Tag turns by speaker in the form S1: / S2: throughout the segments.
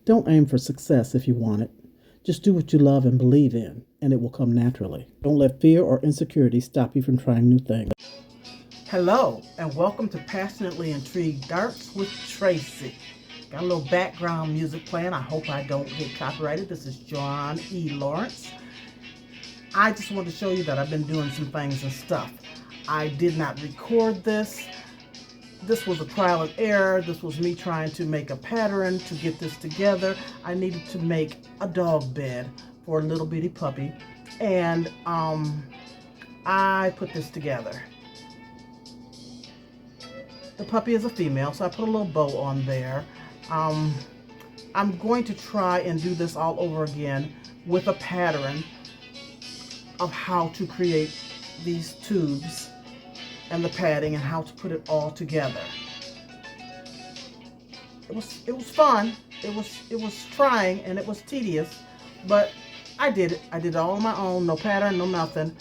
S1: Don't aim for success if you want it. Just do what you love and believe in, and it will come naturally. Don't let fear or insecurity stop you from trying new things. Hello, and welcome to Passionately Intrigued Darts with Tracy. Got a little background music playing. I hope I don't get copyrighted. This is John E. Lawrence. I just wanted to show you that I've been doing some things and stuff. I did not record this. This was a trial and error. This was me trying to make a pattern to get this together. I needed to make a dog bed for a little bitty puppy, and I put this together. The puppy is a female, so I put a little bow on there. I'm going to try and do this all over again with a pattern of how to create these tubes and the padding and how to put it all together. It was fun. It was trying and it was tedious, but I did it. I did it all on my own, no pattern, no nothing.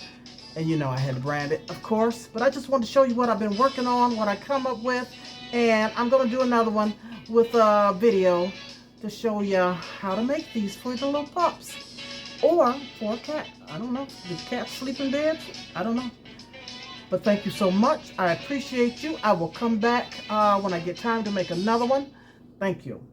S1: And you know I had to brand it, of course. But I just wanted to show you what I've been working on, what I come up with, and I'm gonna do another one with a video to show you how to make these for the little pups or for a cat. I don't know. Do cats sleep in beds? I don't know. But thank you so much. I appreciate you. I will come back when I get time to make another one. Thank you.